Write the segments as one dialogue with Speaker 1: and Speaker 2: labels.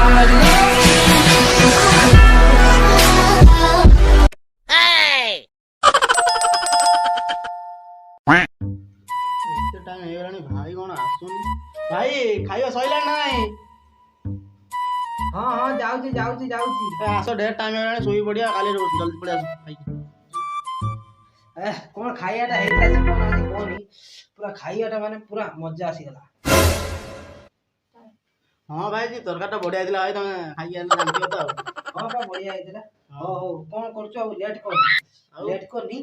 Speaker 1: ଏତେ ଟାଇମ୍ ହେଇଗଲାଣି ଭାଇ କ'ଣ ଆସୁନି? ଭାଇ ଖାଇବା ସଇଲାଣି ନା ନାଇଁ?
Speaker 2: ହଁ ହଁ ଯାଉଛି ଯାଉଛି ଯାଉଛି।
Speaker 1: ଆସ ଢେର ଟାଇମ୍ ହେଇଗଲାଣି ଶୋଇ ପଡ଼ିଆ କାଲି ଜଲ୍ଦି ପଳେଇ ଆସ ଖାଇକି।
Speaker 2: କଣ ଖାଇବାଟା ହେଇଥିଲା ସେ କଣ ଆଜି କହନି ପୁରା ଖାଇବାଟା ମାନେ ପୁରା ମଜା ଆସିଗଲା।
Speaker 1: ହଁ ଭାଇ ତରକାରୀଟା ବଢ଼ିଆ ହେଇଥିଲା ଭାଇ ତମେ ଖାଇକି ଜାଣିଥିବ ତ ଆଉ।
Speaker 2: ହଁ ପା ବଢିଆ ହେଇଥିଲା। ହଉ ହଉ କଣ କରୁଛୁ ଆଉ ଲେଟ୍ କରନି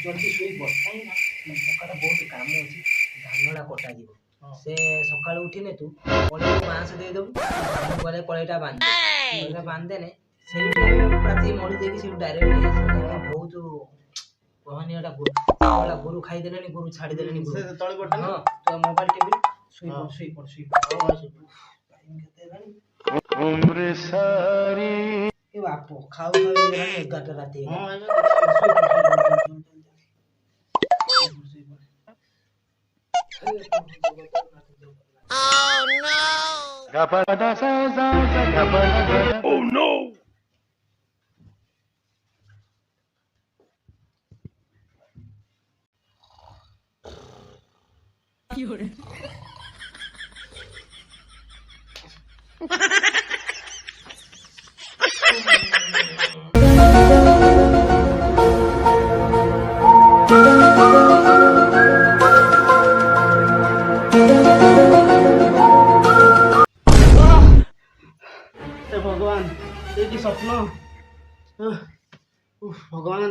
Speaker 2: ଜଲ୍ଦି ଶୋଇପଡ଼ କାହିଁକି ନା ସକାଳେ ବହୁତ କାମ ଅଛି ଧାନଟା କଟାଯିବ। ସେ ସକାଳୁ ଉଠିନେ ତୁ ପଳେଇବୁ ବାଁଶ ଦେଇଦେବୁ ଧାନ ଗଲେ କଳେଇଟା ବାନ୍ଧିଦେନେ ସେଇଠି ରାତି ମଡ଼ି ଦେଇକି ସେଇଠୁ ଡାଇରେକ୍ଟ ନେଇ ଆସିବ। ବହୁତ କହନି ଏଟା ଗୋରୁ ଖାଇଦେଲେଣି ଗୋରୁ ଛାଡ଼ିଦେଲେଣି
Speaker 1: ସେ ତଳେ ପଡ଼ିଲେ
Speaker 2: ହଁ ତ ମୋବାଇଲ ଟିଭି ଶୋଇପଡ଼ ଏ ବାପ ଖାଉ ହେଇଗଲାଣି 11ଟା ରାତି
Speaker 3: Oh no!
Speaker 1: ଭଗବାନ ଏ କି ସ୍ୱପ୍ନ ଭଗବାନ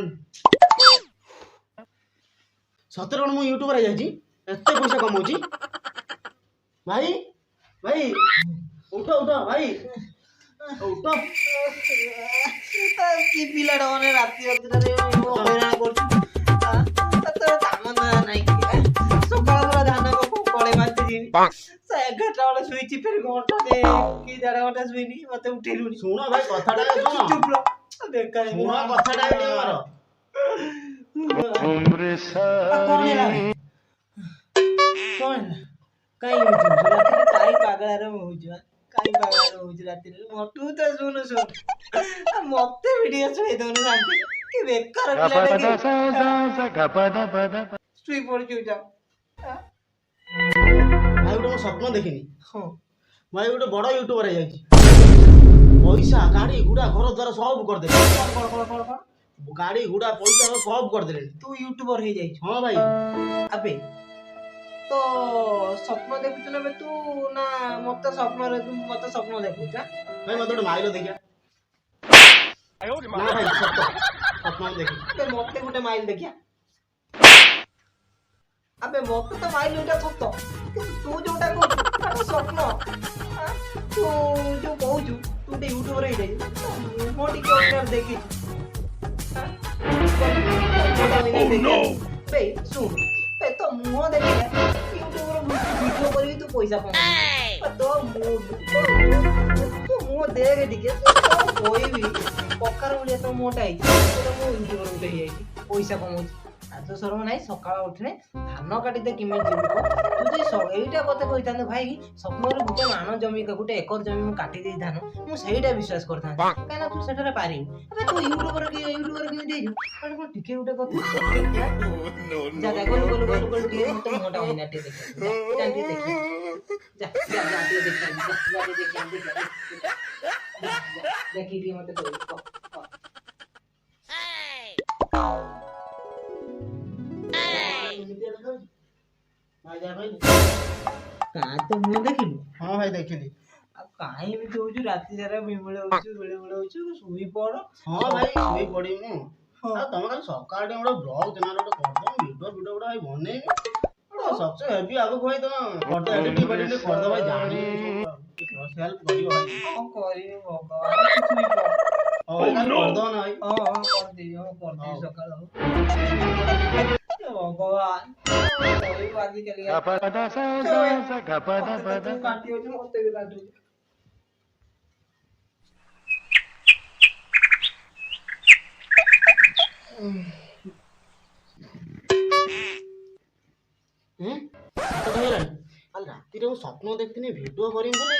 Speaker 1: ସତରେ କ'ଣ ମୁଁ ୟୁଟ୍ୟୁବର ହେଇଯାଇଛି ଏତେ ପଇସା କମଉଛି ଭାଇ ଭାଇ ଉଠ ଭାଇ ଉଠ
Speaker 2: କି ପିଲାଟା ମାନେ ରାତି ଅଧରେ ହଇରାଣ କରୁଛୁ କାମ ନାହିଁ ସକାଳ ପୁରା ଧାନ କଳେଇ ବାନ୍ଧିଛି 11ଟା ବେଳେ ଶୋଇଛି ଫେର ଘଣ୍ଟାଟେ କି 1.5 ଘଣ୍ଟା ଶୋଇନି ମତେ ଉଠେଇଲୁନି।
Speaker 1: ଶୁଣ ଭାଇ କଥାଟା ଶୁଣ
Speaker 2: ବେକାର
Speaker 1: ଶୁଣ କଥାଟା ଟିକେ ମୋର
Speaker 2: କଣ ହେଲା କାଇଁ ରାତିରେ କାଇଁ ପାଗଳାରେ ହଉଛୁ ରାତିରେ ତୁ ତ ଶୁଣୁ ମତେ ଭିଡିଓ ଶୋଇ ଦଉନୁ ଶାନ୍ତି କି ବେକାର ପିଲାଟା ଶୋଇ ପଡୁଛୁ ଯା
Speaker 1: ଭାଇ ଗୋଟେ ମୁଁ ସ୍ୱପ୍ନ ଦେଖିନି
Speaker 2: ହଁ
Speaker 1: ଭାଇ ଗୋଟେ ବଡ ୟୁଟ୍ୟୁବର ହେଇଯାଇଛି ପଇସା ଗାଡି ଘୋଡା ଘର ଦ୍ୱାର ସବୁ କରିଦେଲେ
Speaker 2: କଣ
Speaker 1: ଗାଡି ଘୋଡା ପଇସା ସବୁ କରିଦେଲେ
Speaker 2: ତୁ ୟୁଟ୍ୟୁବର ହେଇଯାଇଛୁ
Speaker 1: ହଁ ଭାଇ
Speaker 2: ଆବେ ତ ସ୍ୱପ୍ନ ଦେଖୁଛୁ ନା ତୁ ନା ମତେ ସ୍ୱପ୍ନ ଦେଖୁଛୁ
Speaker 1: ଭାଇ ମତେ ଗୋଟେ ମାଇଲ ଦେଖିଆ ନା ଭାଇ ସତ ସ୍ୱପ୍ନ ଦେଖି
Speaker 2: ମତେ ଗୋଟେ ମାଇଲ ଦେଖିଆ ଆବେ ମତେ ତ ମାଇଲ ଏଇଟା ସତ କିନ୍ତୁ ତୁ ଯୋଉଟା କହୁଛୁ ସ୍ୱପ୍ନ ତୁ ଯୋଉ କହୁଛୁ ତୁ ଗୋଟେ ୟୁଟ୍ୟୁବର ହେଇଯାଇଛୁ ମୁଁ ଟିକେ ଅଲଗା ଦେଖିଛୁ ଶୁଣ ତ ମୁହଁ ଦେଖିଲେ ୟୁଟ୍ୟୁବର ଭିଡିଓ କରିକି ତୁ ପଇସା କମାଉଛୁ ତୋ ମୁହଁ ଦେଖେ ଟିକେ କହିବି ପକାର ଭଳିଆ ତୋ ମୁହଁଟା ହେଇଛି ମୁଁ ୟୁଟ୍ୟୁବର ଗୋଟେ ହେଇଯାଇଛି ପଇସା କମାଉଛି ଲାଜ ଶରମ ନାହିଁ ସକାଳ ଉଠିଲେ ଧାନ କାଟିତେ କେମିତି ଯିବୁ ତୁ ଯଦି ଏଇଟା କଥା କହିଥାନ୍ତୁ ଭାଇ ସ୍ୱପ୍ନରେ ଗୋଟେ ମାନ ଜମି ଗୋଟେ ଏକର ଜମି ମୁଁ କାଟି ଦେଇଥାను ମୁଁ ସେଇଟା ବିଶ୍ୱାସ କରିଥାନ୍ତି କାହିଁକିନା ତୁ ସେଠାରେ ପାରିବୁ ଏବେ ତୁ ୟୁଟ୍ୟୁବର କେମିତି ହେଇଛୁ କଣ ଟିକେ ଗୋଟେ କଥା ଗଲୁ ଟିକେ ମତେ ମୁହଁଟା ଅଇନା ଟିକେ ଦେଖିବା ଦେଖି ଟିକେ ମତେ ତ ମୁହଁ ଦେଖିଲୁ
Speaker 1: ହଁ ଭାଇ ଦେଖିଲି
Speaker 2: ଆଉ କାହିଁ ଏମିତି ହଉଛୁ ରାତି ସାରା ବେଳେ ହଉଛୁ ଶୋଇ ପଡ
Speaker 1: ହଁ ଭାଇ ଶୋଇ ପଡିବି ମୁଁ ଆଉ ତମେ ଖାଲି ସକାଳ ଟାଇମ୍ ଗୋଟେ ବ୍ଲଗ ଚ୍ୟାନେଲ ଗୋଟେ କରିଦବ ଭିଡିଓ ଗୋଟେ ଭାଇ ବନେଇବି ସବସେ ହେବି ଆଗକୁ ଭାଇ ତମେ କରିଦବ ଏଡିଟିଂ କରିଦବ ଭାଇ ଜାଣିନି ହେଲ୍ପ କରିବ ଭାଇ
Speaker 2: କଣ କରିବି ଭଗବାନ
Speaker 1: କରିଦବ ନା ଭାଇ
Speaker 2: କରିଦେବି ସକାଳ ଭଗବାନ ଆଜିକାଲି କାଟିଉଛି ମତେ ବି କାଟୁଛି
Speaker 1: ହେଇଗଲାଣି କାଲି ରାତିରେ ମୁଁ ସ୍ୱପ୍ନ ଦେଖିଥିଲି ଭିଡିଓ କରିବି ବୋଲି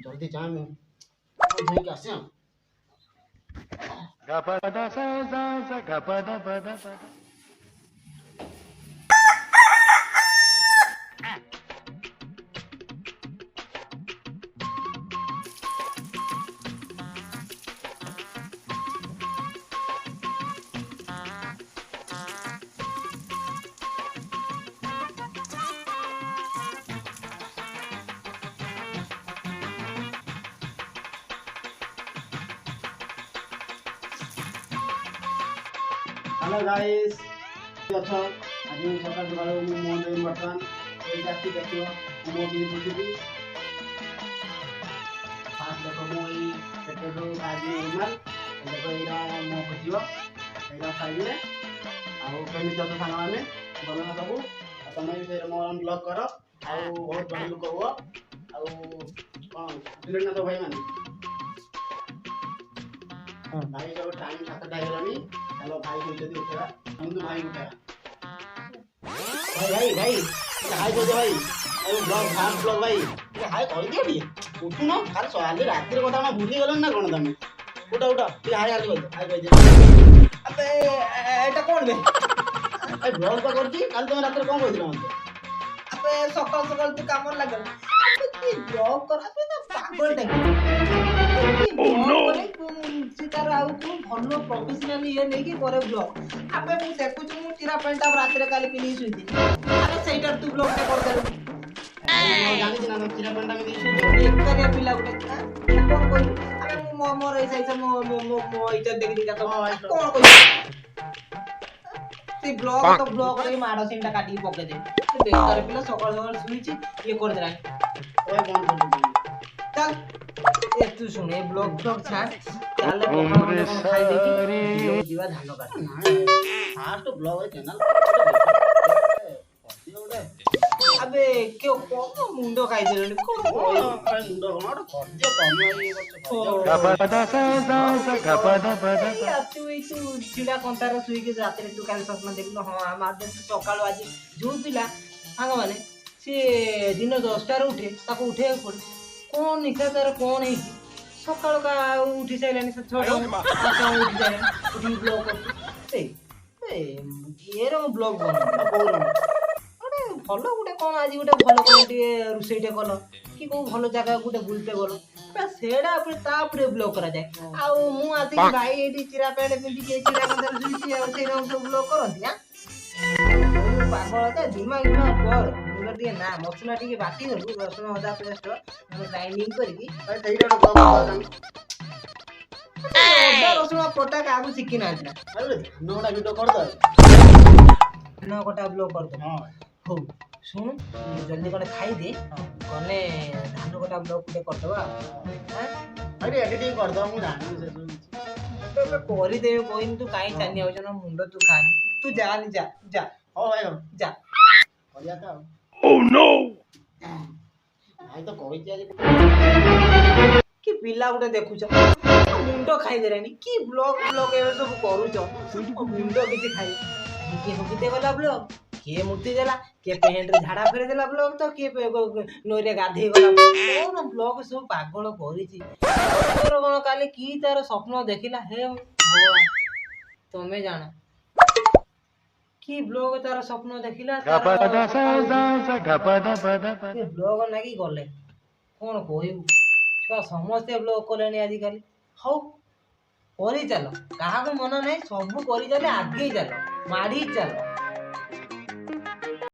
Speaker 1: ଜଲ୍ଦି ଯାଏ ମୁଁ ଧୋଇକି ଆସେ ଆଉ।
Speaker 3: Gapada sa sa sa gapada pada pada.
Speaker 1: Hello guys, ଅଛ? ଆଜି ମୁଁ ସକାଳ ସକାଳୁ ମୁଁ ମୁହଁ ଦେବି ବର୍ତ୍ତମାନ। ଏଇଟା ଆସି ଦେଖିବ ମୁଁ ମୁହଁ କେମିତି ବୁଝିବି। ଫାଷ୍ଟ ଦେଖ ମୁଁ ଏଇ ପେଟରୁ ବାହାରି ରୁମାଲ, ଦେଖ ଏଇଟା ମୁହଁ ଖୋଜିବ, ଏଇଟା ଖାଇଲେ। ଆଉ କେମିତି ଅଛ ସାଙ୍ଗମାନେ? ଭଲ ନା ସବୁ? ଆଉ ତମେ ବି ସେଇଟା ମୋର ବ୍ଲଗ୍ କର, ଆଉ ବହୁତ ବଡ଼ ଲୋକ ହୁଅ। ଆଉ କ'ଣ ବୁଝିଲେ ନା ତ ଭାଇମାନେ? ଭାଇ ସବୁ ଟାଇମ୍ 7ଟା ହେଇଗଲାଣି। हेलो भाई को जल्दी उठेगा हम तो भाई उठेगा भाई भाई भाई हाय दे भाई अरे ब्लॉग खास ब्लॉग भाई ये हाय कर दिया टी उठू ना खाली सोली रात रे कथा ना भूली गेलन ना कोन तमे उठा उठा ये हाय हाय दे
Speaker 2: अबे एटा कोन बे
Speaker 1: ए ब्लॉग का करती काल तुम रात रे कोन कहदिला मते
Speaker 2: अबे सकाल सकाल तू काम लागल की ब्लॉग कर अबे ना पागल टाइप
Speaker 3: Oh no!
Speaker 2: सीतार आउ को भलो प्रोफेशनल ये नहीं कि करे ब्लॉग अबे मु देखु छु मु टीरा पैंट अब रात रे काली पिनी सुइती अरे सेटर तू ब्लॉग टे कर दे
Speaker 1: जानी ना चिरा पंडा में दिसु
Speaker 2: एक करिया पिला गुटे कोन कोई अबे मु मोर ऐसा ऐसा मो इज्जत देख दिका तो कोन कोई से ब्लॉग तो ब्लॉग रे माडो सिंटा काटी पके दे बेकार पिला सकाळ सकाळ सुइची ये कर दे
Speaker 1: ओए कोन बोल
Speaker 2: चल ए तू सुन ए ब्लॉग ब्लॉग छाड़ चल
Speaker 3: उम्र
Speaker 2: खाई दे
Speaker 3: सारी
Speaker 2: की जीवा धान काट
Speaker 1: फास्ट ब्लॉग चैनल
Speaker 2: अबे क्यों कोन मुंडो खाई देलनी कोन
Speaker 1: मुंडो कोन खर्च कम ये
Speaker 3: gapada sa sa sa gapada pada pada.
Speaker 2: तू चिड़ा कंतार सुई के रात रे तू काल स्वप्न देखलो हां हमार दिन सकाळ आजी जो पिला सांग माने से दिन 10टा रे उठे ताको उठे पड़े कोन निशा तार कोन है सकाळ का उठी साइलानी 6टा उठी जाए उठी ब्लॉग कर ए ये रो ब्लॉग बना बोल अरे भलो गुटे कोन आजी गुटे भलो कोन टिके रुसैटे कलो कि को भलो जगह गुटे बुलते गलो सेड़ा पे तापरे ब्लॉक करा जाए आ मु आसी कि भाई एडी चिरा पेड़ पिंदी के चिरा कंदर सुईची आ से रंग सब ब्लॉक करती हां पागल त दिमाग न कर मुंडा टिके ना मसला टिके बाटी गलु रसुण अदा पेस्ट हम ग्राइंडिंग करकी
Speaker 1: अरे तेरा ब्लॉग
Speaker 2: अदा रसुण पोटा का आगु सिखि ना था
Speaker 1: अरे नोडा वीडियो कर दो
Speaker 2: न कोटा ब्लॉक कर दो
Speaker 1: हां
Speaker 2: हो सुन जल्दी कोटे खाई दे कने धान कोटा ब्लॉक कुटे कर दवा हां
Speaker 1: अरे एडिटिंग कर दो मु जानि से
Speaker 2: तो कोरी दे कोइन तू काई चानी हो जना मुंडो तू खानी तू जा नी जा जा
Speaker 1: ओ भाई
Speaker 2: जा
Speaker 1: हो जाता
Speaker 3: Oh no!
Speaker 1: भाई तो कोई जे
Speaker 2: कि पिला गुटे देखु छ मुंडो खाई देरानी कि ब्लॉग ब्लॉग ए सब करू छ मुंडो किछि खाई कि हो किते वाला ब्लॉग के मूर्ति देला के पेहेंट रे झाड़ा फेरे देला ब्लॉग तो के नोरे गाधे गला कोन ब्लॉग सब पागल करी छी तोर कोन काले की तार स्वप्न देखिला हे भगवान तमे जानो की ब्लॉग तार स्वप्न देखिला
Speaker 3: Gapada sa sa sa gapada pada pada.
Speaker 2: ये ब्लॉग लागी गले कोन कहू छुआ समस्ते ब्लॉग कलेनी आजि काली हौ करी चलो कहा को मन नहीं सब करी चले आगे चलो मारी चलो